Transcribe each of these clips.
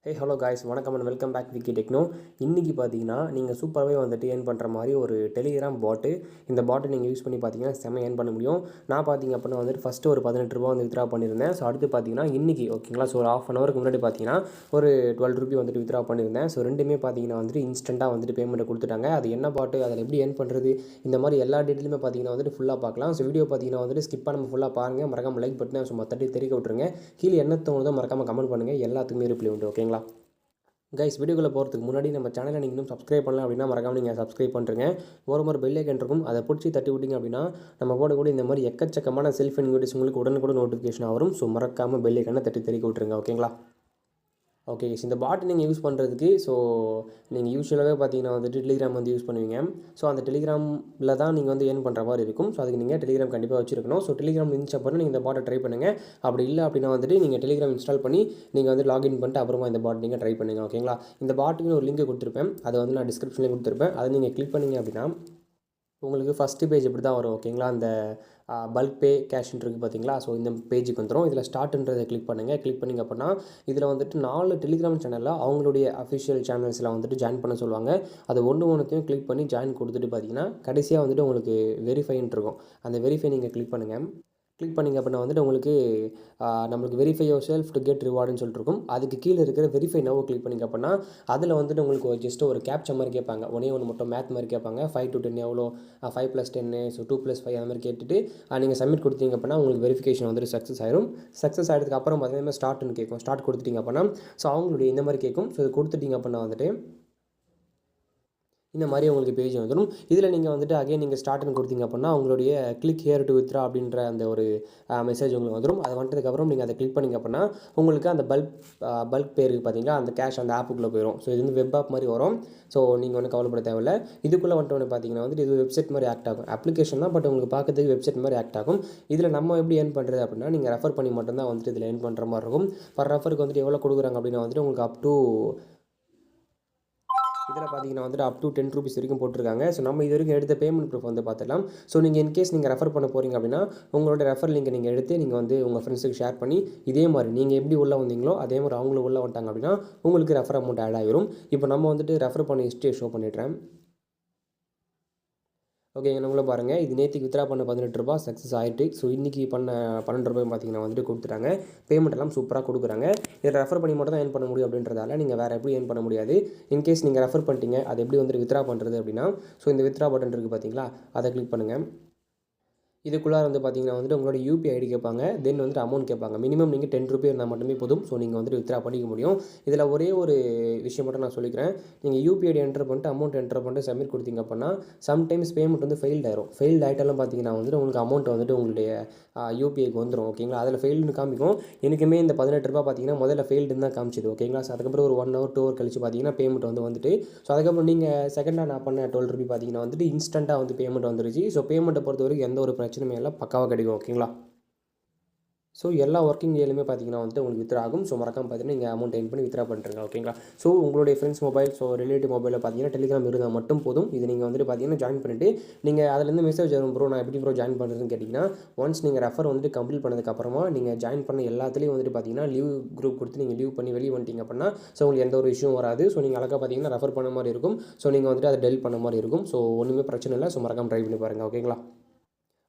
ஹே hello guys, வணக்கம் and welcome back Vicky Techno. இன்றைக்கி பார்த்தீங்கன்னா நீங்கள் சூப்பராகவே வந்துட்டு ஏர்ன் பண்ணுற மாதிரி ஒரு டெலிகிராம் பாட்டு. இந்த பாட்டை நீங்கள் யூஸ் பண்ணி பார்த்தீங்கன்னா செம்ம ஏர்ன் பண்ண முடியும். நான் பார்த்தீங்க அப்படின்னா வந்துட்டு ஃபஸ்ட்டு ஒரு 18 ரூபா வந்து வித்ரா பண்ணியிருந்தேன். ஸோ அடுத்து பார்த்தீங்கன்னா இன்றைக்கி ஓகேங்களா, ஸோ ஒரு ½ அன் ஹவருக்கு முன்னாடி பார்த்தீங்கன்னா ஒரு 12 ரூபி வந்துட்டு வித்ரா பண்ணியிருந்தேன். ஸோ ரெண்டுமே பார்த்தீங்கன்னா வந்துட்டு இன்ஸ்டண்ட்டாக வந்துட்டு பேமெண்ட்டை கொடுத்துட்டாங்க. அது என்ன பாட்டு, அதில் எப்படி ஏர்ன் பண்ணுறது, இந்த மாதிரி எல்லா டீட்டெயிலுமே பார்த்தீங்கன்னா வந்துட்டு ஃபுல்லாக பார்க்கலாம். ஸோ வீடியோ பார்த்தீங்கன்னா வந்துட்டு ஸ்கிப் பண்ணாமல் ஃபுல்லாக பாருங்கள். மறக்காமல் லைக் பட்டனை சும்மா தட்டி தெரிவிக்க விட்டுருங்க. கீழே என்ன தோணுதோ மறக்காமல் கமெண்ட் பண்ணுங்கள். எல்லாத்துக்குமே ரிப்ளை உண்டு. ஓகேங்களா கைஸ், வீடியோக்குள்ளே போகிறதுக்கு முன்னாடி நம்ம சேனலை நீங்கள் இன்னும் சப்ஸ்கிரைப் பண்ணலாம் அப்படின்னா மறக்காமல் நீங்கள் சப்ஸ்கிரைப் பண்ணுறங்க. ஒரு பெல் ஐக்கன் இருக்கும், அதை பிடிச்சி தட்டி விட்டிங்க அப்படின்னா நம்ம போடக்கூடிய இந்த மாதிரி எக்கச்சக்கமான செல்ஃப் இன் வீடியோஸ் உங்களுக்கு உடனுக்குடன் நோட்டிஃபிகேஷன் வரும். ஸோ மறக்காமல் பெல் ஐக்கனை தட்டி தெரிவிக்க விட்டுருங்க. ஓகேங்களா ஓகே, இந்த பாட் நீங்கள் யூஸ் பண்ணுறதுக்கு நீங்கள் யூஸ்வலாகவே பார்த்தீங்கன்னா வந்துட்டு டெலிகிராம் வந்து யூஸ் பண்ணுவீங்க. ஸோ அந்த டெலிகிராமில் தான் நீங்கள் வந்து ஏர்ன் பண்ணுற மாதிரி இருக்கும். ஸோ அதுக்கு நீங்கள் டெலிகிராம் கண்டிப்பாக வச்சிருக்கணும். ஸோ டெலிகிராம் இருந்துச்சு அப்படின்னா நீங்கள் இந்த பாட்டை ட்ரை பண்ணுங்கள். அப்படி இல்லை அப்படின்னா வந்துட்டு நீங்கள் டெலிகிராம் இன்ஸ்டால் பண்ணி நீங்கள் வந்து லாகின் பண்ணிட்டு அப்புறமா இந்த பாட் நீங்கள் ட்ரை பண்ணுங்கள். ஓகேங்களா, இந்த பாட்டுக்கு ஒரு லிங்க் கொடுத்துருப்பேன், அதை வந்து நான் டிஸ்கிரிப்ஷனில் கொடுத்துருப்பேன். அதை நீங்கள் கிளிக் பண்ணிங்க அப்படின்னா உங்களுக்கு ஃபஸ்ட்டு பேஜ் இப்படி தான் வரும். ஓகேங்களா, அந்த பல்க் பே கேஷ்ன்னு இருக்குது பார்த்தீங்களா, ஸோ இந்த பேஜுக்கு வந்துடும். இதில் ஸ்டார்ட்ன்றதை கிளிக் பண்ணுங்கள். கிளிக் பண்ணிங்க அப்படின்னா இதில் வந்துட்டு 4 டெலிகிராம் சேனலில் அவங்களுடைய அஃபிஷியல் சேனல்ஸில் வந்துட்டு ஜாயின் பண்ண சொல்லுவாங்க. அது ஒன்றுத்தையும் கிளிக் பண்ணி ஜாயின் கொடுத்துட்டு பார்த்தீங்கன்னா கடைசியாக வந்துட்டு உங்களுக்கு வெரிஃபைன்னு இருக்கும். அந்த வெரிஃபை நீங்கள் கிளிக் பண்ணுங்கள். கிளிக் பண்ணிங்க அப்படின்னா வந்துட்டு உங்களுக்கு நம்மளுக்கு verify yourself to get ரிவார்டுன்னு சொல்லிட்டு இருக்கும். அதுக்கு கீழே இருக்கிற வெரிஃபை நவ் கிளிக் பண்ணிங்க அப்படின்னா அதில் வந்துட்டு உங்களுக்கு ஜஸ்ட் ஒரு கேப்ச்சா மாதிரி கேட்பாங்க. ஒன்று மட்டும் மேத் மாதிரி கேட்பாங்க. 5 to 10 எவ்வளோ, 5 + 10, ஸோ 2 + 5 அந்த மாதிரி கேட்டுட்டு நீங்கள் சப்மிட் கொடுத்தீங்க அப்படின்னா உங்களுக்கு வெரிஃபிகேஷன் வந்துட்டு சக்ஸஸ் ஆயிரும். சக்ஸஸ் ஆகிடுதுக்கு அப்புறம் பார்த்தீங்கன்னா ஸ்டார்ட்னு கேட்கும். ஸ்டார்ட் கொடுத்துட்டிங்க அப்படின்னா ஸோ அவங்களுடைய இந்த மாதிரி கேட்கும். ஸோ இது கொடுத்துட்டிங்க அப்படின்னா வந்துட்டு இந்த மாதிரி உங்களுக்கு பேஜ் வந்துடும். இதில் நீங்கள் வந்துட்டு அகைன் நீங்கள் ஸ்டார்ட்னு கொடுத்தீங்க அப்படின்னா உங்களுடைய கிளிக் ஹியர் டு வித்ரா அப்படின்ற அந்த ஒரு மெசேஜ் உங்களுக்கு வந்துடும். அது வந்துட்டதுக்கப்புறம் நீங்கள் அதை கிளிக் பண்ணிங்க அப்படின்னா உங்களுக்கு அந்த பல்க் பே இருக்குது பார்த்தீங்களா, அந்த கேஷ் அந்த ஆப்புக்குள்ளே போயிடும். ஸோ இது வந்து வெப் ஆப் மாதிரி வரும். ஸோ நீங்கள் ஒன்றும் கவலைப்பட தேவையில்லை. இதுக்குள்ளே வந்துட்டு பார்த்தீங்கன்னா வந்துட்டு இது வெப்சைட் மாதிரி ஆக்ட் ஆகும். அப்ளிகேஷன் தான், பட் உங்களுக்கு பார்க்கறதுக்கு வெப்சைட் மாதிரி ஆக்ட் ஆகும். இதில் நம்ம எப்படி ஏர்ன் பண்ணுறது அப்படின்னா நீங்கள் ரெஃபர் பண்ணி மட்டும்தான் வந்துட்டு இதில் ஏர்ன் பண்ணுற மாதிரி இருக்கும். பர் ரெஃபருக்கு வந்துட்டு எவ்வளோ கொடுக்குறாங்க அப்படின்னா வந்துட்டு உங்களுக்கு இதில் பார்த்தீங்கன்னா வந்துட்டு அப் டு 10 ரூபீஸ் வரைக்கும் போட்டிருக்காங்க. ஸோ நம்ம இது வரைக்கும் எடுத்த பேமெண்ட் ப்ரூஃப் வந்து பார்த்துக்கலாம். ஸோ நீங்கள் இன்கேஸ் நீங்கள் ரெஃபர் பண்ண போகிறீங்க அப்படின்னா உங்களோட ரெஃபர் லிங்கை நீங்கள் எடுத்து நீங்கள் வந்து உங்கள் ஃப்ரெண்ட்ஸுக்கு ஷேர் பண்ணி இதே மாதிரி நீங்கள் எப்படி உள்ளே வந்தீங்களோ அதே மாதிரி அவங்களும் உள்ளே வந்துட்டாங்க அப்படின்னா உங்களுக்கு ரெஃபர் அமௌண்ட் ஆட் ஆகிரும். இப்போ நம்ம வந்துட்டு ரெஃபர் பண்ணி ஹிஸ்ட்ரியை ஷோ பண்ணிடுறேன். ஓகே, நம்மள பாருங்கள், இது நேற்றுக்கு வித்ரா பண்ண 18 ரூபா சக்ஸஸ் ஆகிட்டு. ஸோ இன்றைக்கி பண்ண 12 ரூபாய் பார்த்தீங்கன்னா வந்துட்டு கொடுத்துட்டாங்க. பேமெண்ட் எல்லாம் சூப்பராக கொடுக்குறாங்க. இதை ரெஃபர் பண்ணி மட்டும் தான் ஏர்ன் பண்ண முடியும் அப்படின்றதால நீங்கள் வேறு எப்படி ஏர்ன் பண்ண முடியாது. இன்கேஸ் நீங்கள் ரெஃபர் பண்ணிட்டீங்க, அது எப்படி வந்துட்டு வித்ரா பண்ணுறது அப்படின்னா ஸோ இந்த வித்ரா பட்டன் இருக்குது பார்த்தீங்களா, அதை கிளிக் பண்ணுங்கள். இதுக்குள்ளார வந்து பார்த்தீங்கன்னா வந்துட்டு உங்களோட யூபிஐ ஐடி கேட்பாங்க. தென் வந்துட்டு அமௌண்ட் கேட்பாங்க. மினிமம் நீங்கள் 10 ரூபி இருந்தால் மட்டுமே போதும். ஸோ நீங்கள் வந்துட்டு வித்ரா பண்ணிக்க முடியும். இதில் ஒரே ஒரு விஷயம் மட்டும் நான் சொல்லிக்கிறேன். நீங்கள் யூபிஐ ஐடி என்டர் பண்ணிட்டு அமௌண்ட் என்டர் பண்ணிட்டு சப்மிட் கொடுத்தீங்க அப்படின்னா சம்டைம்ஸ் பேமெண்ட் வந்து ஃபெயில்ட் ஆயிரும். ஃபெயில்ட் ஆகிட்டாலும் பார்த்தீங்கன்னா வந்துட்டு உங்களுக்கு அமௌண்ட் வந்துட்டு உங்களுடைய யூபிஐக்கு வந்துடும். ஓகேங்களா, அதில் ஃபெயில்டுன்னு காமிக்கும். எனக்குமே இந்த 18 ரூபா பார்த்தீங்கன்னா முதல்ல ஃபெயில்டுன்னு தான் காமிச்சிது. ஓகேங்களா, ஸோ அதுக்கப்புறம் ஒரு 1 hour 2 hour கழிச்சு பார்த்தீங்கன்னா பேமெண்ட் வந்துட்டு ஸோ அதுக்கப்புறம் நீங்கள் செகண்டாக நான் பண்ண 12 ரூபி பார்த்தீங்கன்னா வந்துட்டு இன்ஸ்டண்ட்டாக வந்து பேமெண்ட் வந்துருச்சு. ஸோ பேமெண்ட்டை பொறுத்த வரைக்கும் எந்த ஒரு பிரச்சனையுமே இல்லை, பக்காவாக கிடைக்கும். ஓகேங்களா, ஸோ எல்லா ஒர்க்கிங் டேலுமே பார்த்தீங்கன்னா வந்துட்டு உங்களுக்கு வித்ரா ஆகும். ஸோ மறக்காம பார்த்தீங்கன்னா நீங்கள் அமௌண்ட் எர்ன் பண்ணி வித்ரா பண்ணுறீங்க. ஓகேங்களா, ஸோ உங்களுடைய ஃப்ரெண்ட்ஸ் மொபைல், ஸோ ரிலேட்டிவ் மொபைலில் பார்த்தீங்கன்னா டெலிகிராம் இருந்தால் மட்டும் போதும். இது நீங்கள் வந்துட்டு பார்த்தீங்கன்னா ஜாயின் பண்ணிவிட்டு நீங்கள் அதுலேருந்து மெசேஜ் வரும், ப்ரோ நான் எப்படி ஜாயின் பண்ணுறதுன்னு கேட்டிங்கன்னா ஒன்ஸ் நீங்கள் ரெஃபர் வந்துட்டு கம்ப்ளீட் பண்ணதுக்கப்புறமா நீங்கள் ஜாயின் பண்ண எல்லாத்துலேயும் வந்துட்டு பார்த்தீங்கன்னா லீவ் குரூப் கொடுத்து நீங்கள் லீவ் பண்ணி வெளியே வந்துட்டீங்க அப்படின்னா ஸோ உங்களுக்கு எந்த ஒரு இஷ்யூவும் வராது. ஸோ நீங்கள் அழகாக பார்த்தீங்கன்னா ரெஃபர் பண்ண மாதிரி இருக்கும். ஸோ நீங்கள் வந்துட்டு அதை டெலிட் பண்ண மாதிரி இருக்கும். ஸோ ஒன்றுமே பிரச்சனை இல்லை. ஸோ மறக்காம ட்ரை பண்ணி பாருங்கள். ஓகேங்களா,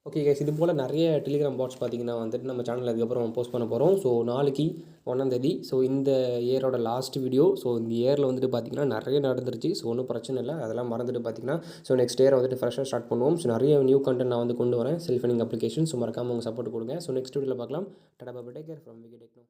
ஓகே கைஸ், இது போல் நிறைய டெலிகிராம் பாட்ஸ் பார்த்தீங்கன்னா வந்துட்டு நம்ம சேனலில் அதுக்கப்புறம் போஸ்ட் பண்ண போகிறோம். ஸோ நாளைக்கு 1ஆம் தேதி, ஸோ இந்த இயரோட லாஸ்ட் வீடியோ. ஸோ இந்த இயரில் வந்துட்டு பார்த்தீங்கன்னா நிறைய நடந்துருச்சு. ஸோ ஒன்றும் பிரச்சனை இல்லை, அதெல்லாம் மறந்துட்டு பார்த்தீங்கன்னா ஸோ நெக்ஸ்ட் இயர் வந்துட்டு ஃப்ரெஷ்ஷாக ஸ்டார்ட் பண்ணுவோம். ஸோ நிறைய நியூ கண்டென்ட் நான் வந்து கொண்டு வரேன், செல்ஃப் ஏர்னிங் அப்ளிகேஷன். ஸோ மறக்காமல் உங்கள் சப்போர்ட் கொடுங்க. ஸோ நெக்ஸ்ட் வீடியோவில் பார்க்கலாம். Ta-ta bye bye, take care from Vicky techno.